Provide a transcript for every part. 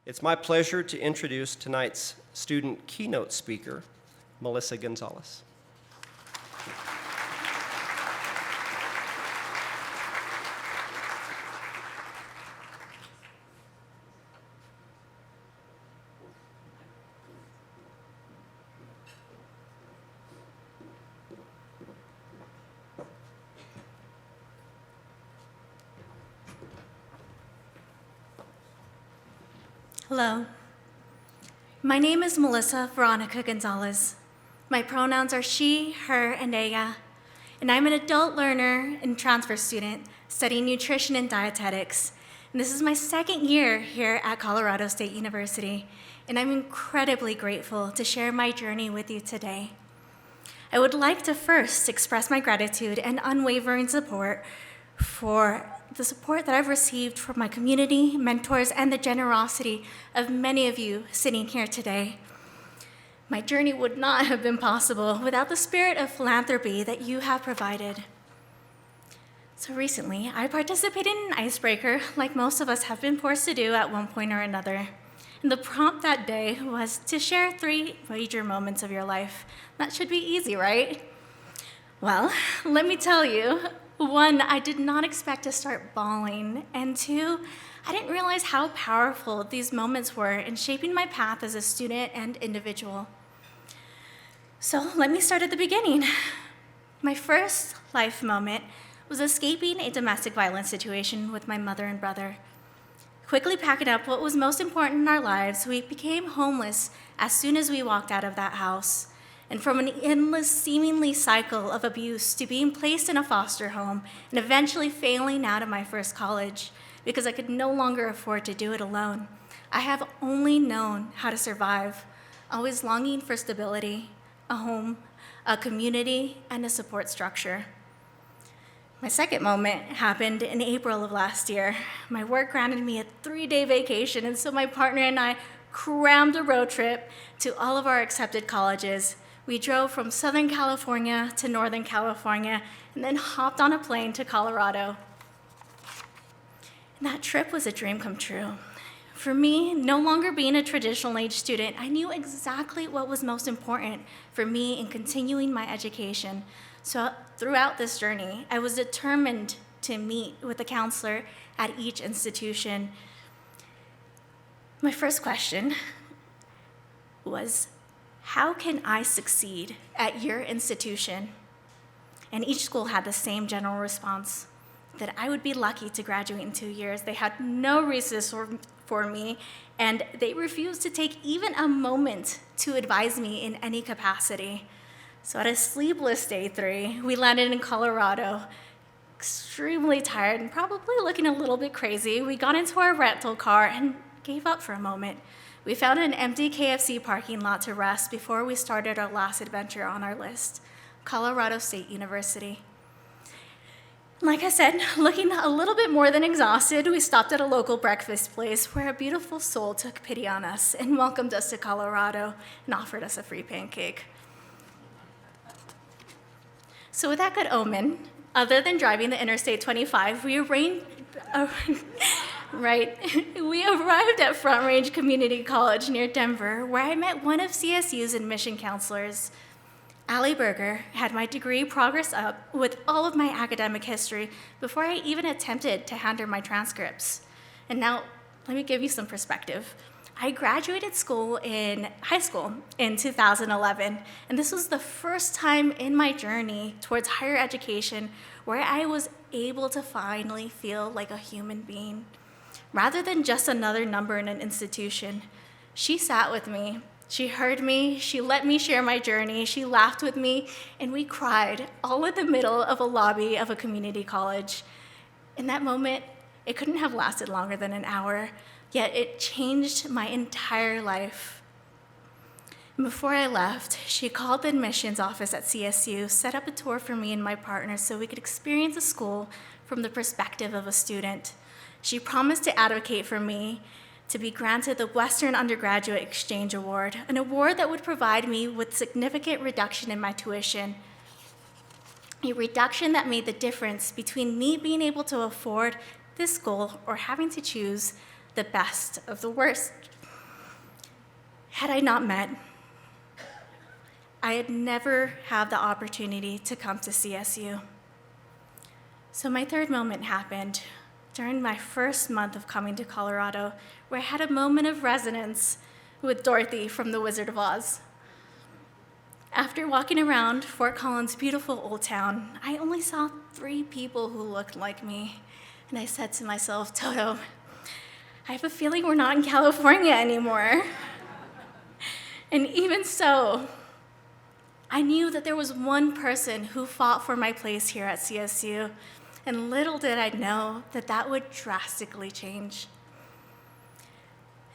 It's my pleasure to introduce tonight's student keynote speaker, Melissa Gonzalez. Hello. My name is Melissa Veronica Gonzalez. My pronouns are she, her, and ella, and I'm an adult learner and transfer student studying nutrition and dietetics. And this is my second year here at Colorado State University, and I'm incredibly grateful to share my journey with you today. I would like to first express my gratitude and unwavering support for the support that I've received from my community, mentors, and the generosity of many of you sitting here today. My journey would not have been possible without the spirit of philanthropy that you have provided. So recently, I participated in an icebreaker like most of us have been forced to do at one point or another. And the prompt that day was to share 3 major moments of your life. That should be easy, right? Well, let me tell you, 1, I did not expect to start bawling, and 2, I didn't realize how powerful these moments were in shaping my path as a student and individual. So let me start at the beginning. My first life moment was escaping a domestic violence situation with my mother and brother. Quickly packing up what was most important in our lives, we became homeless as soon as we walked out of that house. And from an endless, seemingly cycle of abuse to being placed in a foster home and eventually failing out of my first college because I could no longer afford to do it alone, I have only known how to survive, always longing for stability, a home, a community, and a support structure. My second moment happened in April of last year. My work granted me a 3-day vacation, and so my partner and I crammed a road trip to all of our accepted colleges. We drove from Southern California to Northern California and then hopped on a plane to Colorado. And that trip was a dream come true. For me, no longer being a traditional age student, I knew exactly what was most important for me in continuing my education. So throughout this journey, I was determined to meet with a counselor at each institution. My first question was, how can I succeed at your institution? And each school had the same general response, that I would be lucky to graduate in 2 years. They had no resources for me, and they refused to take even a moment to advise me in any capacity. So at a sleepless day 3, we landed in Colorado, extremely tired and probably looking a little bit crazy. We got into our rental car and gave up for a moment. We found an empty KFC parking lot to rest before we started our last adventure on our list, Colorado State University. Like I said, looking a little bit more than exhausted, we stopped at a local breakfast place where a beautiful soul took pity on us and welcomed us to Colorado and offered us a free pancake. So with that good omen, other than driving the Interstate 25, we arrived at Front Range Community College near Denver, where I met one of CSU's admission counselors. Allie Berger had my degree progress up with all of my academic history before I even attempted to hand her my transcripts. And now, let me give you some perspective. I graduated high school in 2011, and this was the first time in my journey towards higher education where I was able to finally feel like a human being. Rather than just another number in an institution, she sat with me, she heard me, she let me share my journey, she laughed with me, and we cried all in the middle of a lobby of a community college. In that moment, it couldn't have lasted longer than an hour, yet it changed my entire life. And before I left, she called the admissions office at CSU, set up a tour for me and my partner so we could experience the school from the perspective of a student. She promised to advocate for me to be granted the Western Undergraduate Exchange Award, an award that would provide me with significant reduction in my tuition, a reduction that made the difference between me being able to afford this school or having to choose the best of the worst. Had I not met, I had never had the opportunity to come to CSU. So my third moment happened during my first month of coming to Colorado, where I had a moment of resonance with Dorothy from The Wizard of Oz. After walking around Fort Collins' beautiful old town, I only saw 3 people who looked like me. And I said to myself, Toto, I have a feeling we're not in California anymore. And even so, I knew that there was one person who fought for my place here at CSU, and little did I know that that would drastically change.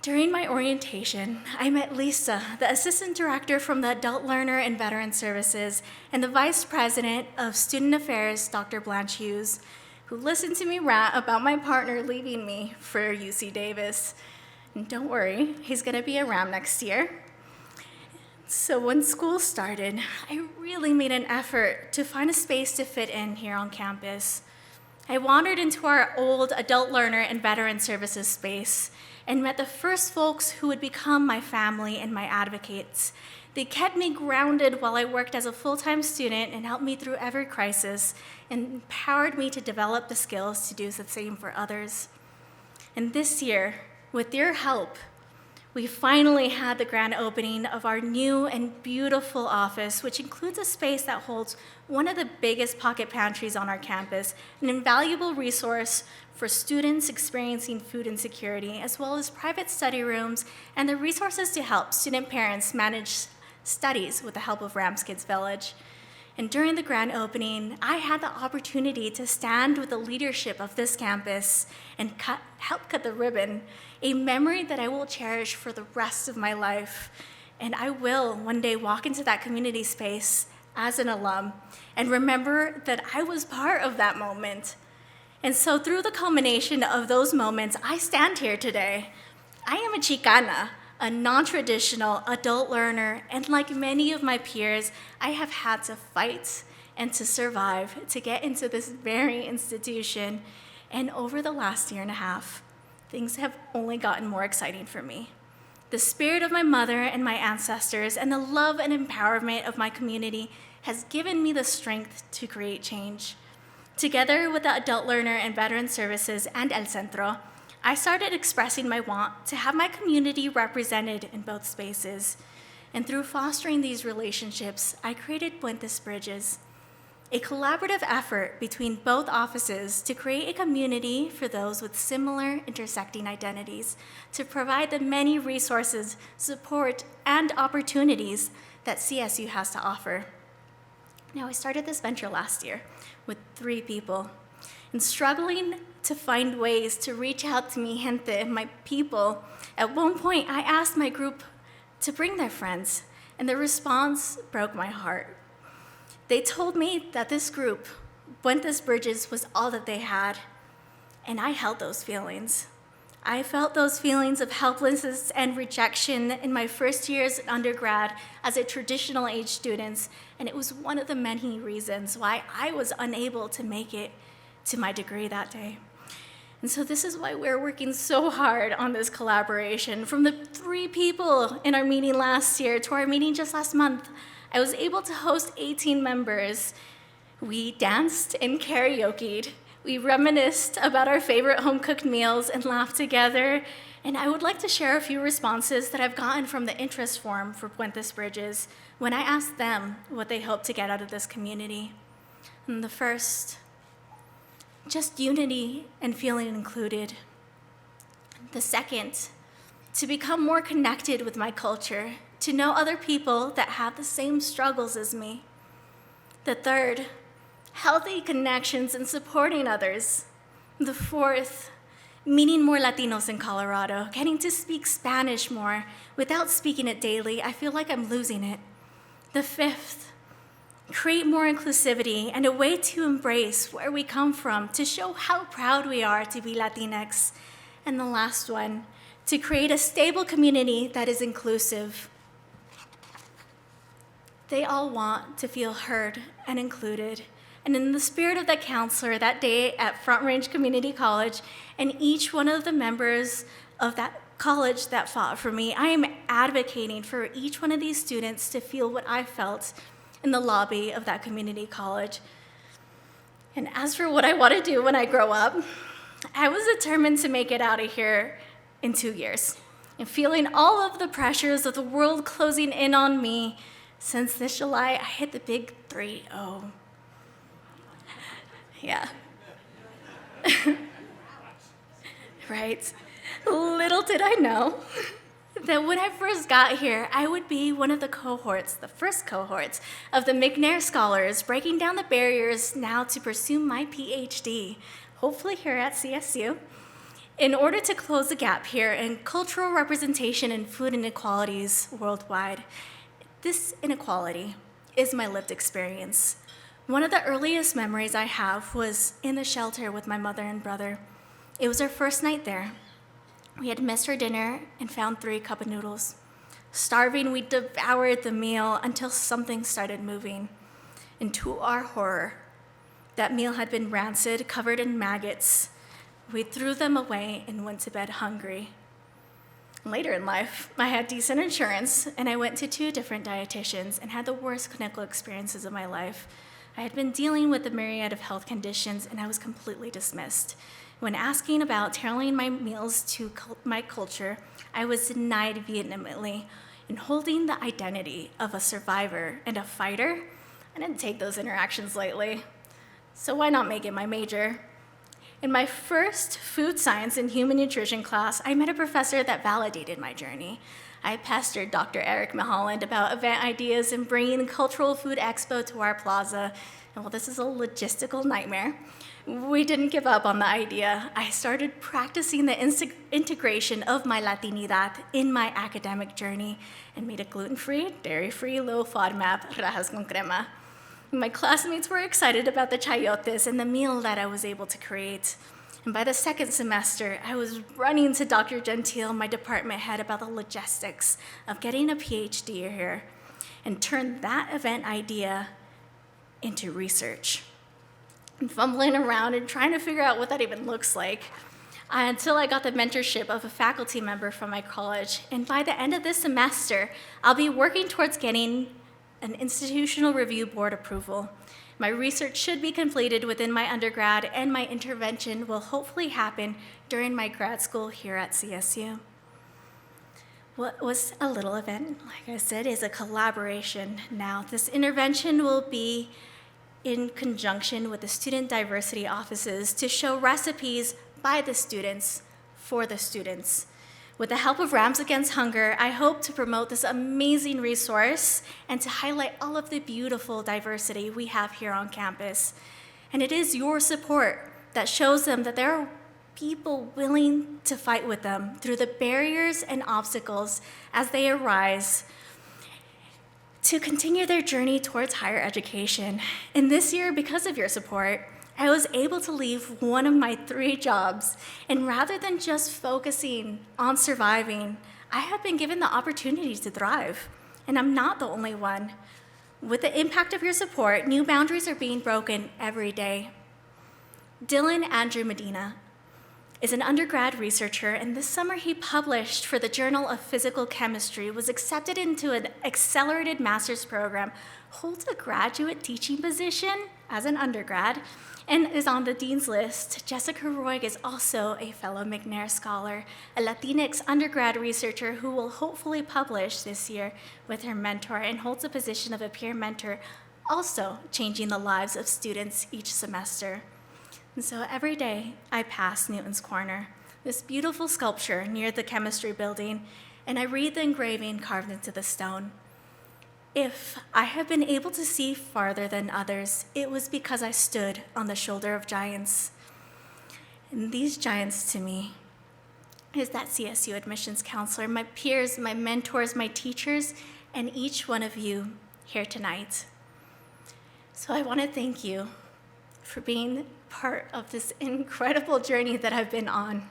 During my orientation, I met Lisa, the assistant director from the Adult Learner and Veteran Services, and the vice president of Student Affairs, Dr. Blanche Hughes, who listened to me rant about my partner leaving me for UC Davis. And don't worry, he's gonna be a Ram next year. So when school started, I really made an effort to find a space to fit in here on campus. I wandered into our old Adult Learner and Veteran Services space and met the first folks who would become my family and my advocates. They kept me grounded while I worked as a full-time student and helped me through every crisis and empowered me to develop the skills to do the same for others. And this year, with your help, we finally had the grand opening of our new and beautiful office, which includes a space that holds one of the biggest pocket pantries on our campus, an invaluable resource for students experiencing food insecurity, as well as private study rooms and the resources to help student parents manage studies with the help of Rams Kids Village. And during the grand opening, I had the opportunity to stand with the leadership of this campus and help cut the ribbon, a memory that I will cherish for the rest of my life. And I will one day walk into that community space as an alum and remember that I was part of that moment. And so through the culmination of those moments, I stand here today. I am a Chicana, a non-traditional adult learner, and like many of my peers, I have had to fight and to survive to get into this very institution. And over the last year and a half, things have only gotten more exciting for me. The spirit of my mother and my ancestors and the love and empowerment of my community has given me the strength to create change. Together with the Adult Learner and Veteran Services and El Centro, I started expressing my want to have my community represented in both spaces. And through fostering these relationships, I created Puentes Bridges, a collaborative effort between both offices to create a community for those with similar intersecting identities, to provide the many resources, support, and opportunities that CSU has to offer. Now, I started this venture last year with 3 people, and struggling to find ways to reach out to mi gente, my people. At one point, I asked my group to bring their friends, and the response broke my heart. They told me that this group, Puentes Bridges, was all that they had, and I held those feelings. I felt those feelings of helplessness and rejection in my first years in undergrad as a traditional age student, and it was one of the many reasons why I was unable to make it to my degree that day. And so this is why we're working so hard on this collaboration. From the 3 people in our meeting last year to our meeting just last month, I was able to host 18 members. We danced and karaoke'd. We reminisced about our favorite home-cooked meals and laughed together. And I would like to share a few responses that I've gotten from the interest form for Puentes Bridges when I asked them what they hope to get out of this community. And the first, just unity and feeling included. The second, to become more connected with my culture, to know other people that have the same struggles as me. The third, healthy connections and supporting others. The fourth, meeting more Latinos in Colorado, getting to speak Spanish more. Without speaking it daily, I feel like I'm losing it. The fifth, create more inclusivity and a way to embrace where we come from, to show how proud we are to be Latinx. And the last one, to create a stable community that is inclusive. They all want to feel heard and included. And in the spirit of the counselor that day at Front Range Community College, and each one of the members of that college that fought for me, I am advocating for each one of these students to feel what I felt in the lobby of that community college. And as for what I want to do when I grow up, I was determined to make it out of here in 2 years. And feeling all of the pressures of the world closing in on me, since this July, I hit the big 3-0. Yeah. Right? Little did I know that when I first got here, I would be one of the cohorts, the first cohorts, of the McNair Scholars, breaking down the barriers now to pursue my PhD, hopefully here at CSU, in order to close the gap here in cultural representation and food inequalities worldwide. This inequality is my lived experience. One of the earliest memories I have was in the shelter with my mother and brother. It was our first night there. We had missed our dinner and found 3 cup of noodles. Starving, we devoured the meal until something started moving. And to our horror, that meal had been rancid, covered in maggots. We threw them away and went to bed hungry. Later in life, I had decent insurance, and I went to 2 different dietitians and had the worst clinical experiences of my life. I had been dealing with a myriad of health conditions, and I was completely dismissed. When asking about tailoring my meals to my culture, I was denied vehemently. In holding the identity of a survivor and a fighter, I didn't take those interactions lightly. So why not make it my major? In my first food science and human nutrition class, I met a professor that validated my journey. I pestered Dr. Eric Mulholland about event ideas and bringing the Cultural Food Expo to our plaza. And while this is a logistical nightmare, we didn't give up on the idea. I started practicing the integration of my Latinidad in my academic journey and made a gluten-free, dairy-free, low FODMAP, rajas con crema. My classmates were excited about the chayotes and the meal that I was able to create. And by the second semester, I was running to Dr. Gentile, my department head, about the logistics of getting a PhD here, and turned that event idea into research. And fumbling around and trying to figure out what that even looks like, until I got the mentorship of a faculty member from my college. And by the end of this semester, I'll be working towards getting an institutional review board approval. My research should be completed within my undergrad, and my intervention will hopefully happen during my grad school here at CSU. What was a little event, like I said, is a collaboration. Now, this intervention will be in conjunction with the student diversity offices to show recipes by the students for the students. With the help of Rams Against Hunger, I hope to promote this amazing resource and to highlight all of the beautiful diversity we have here on campus. And it is your support that shows them that there are people willing to fight with them through the barriers and obstacles as they arise to continue their journey towards higher education. And this year, because of your support, I was able to leave one of my 3 jobs, and rather than just focusing on surviving, I have been given the opportunity to thrive, and I'm not the only one. With the impact of your support, new boundaries are being broken every day. Dylan Andrew Medina is an undergrad researcher, and this summer he published for the Journal of Physical Chemistry, was accepted into an accelerated master's program, holds a graduate teaching position as an undergrad, and is on the dean's list. Jessica Roig is also a fellow McNair scholar, a Latinx undergrad researcher who will hopefully publish this year with her mentor and holds the position of a peer mentor, also changing the lives of students each semester. And so every day I pass Newton's Corner, this beautiful sculpture near the chemistry building, and I read the engraving carved into the stone. If I have been able to see farther than others, it was because I stood on the shoulder of giants. And these giants to me is that CSU admissions counselor, my peers, my mentors, my teachers, and each one of you here tonight. So I want to thank you for being part of this incredible journey that I've been on.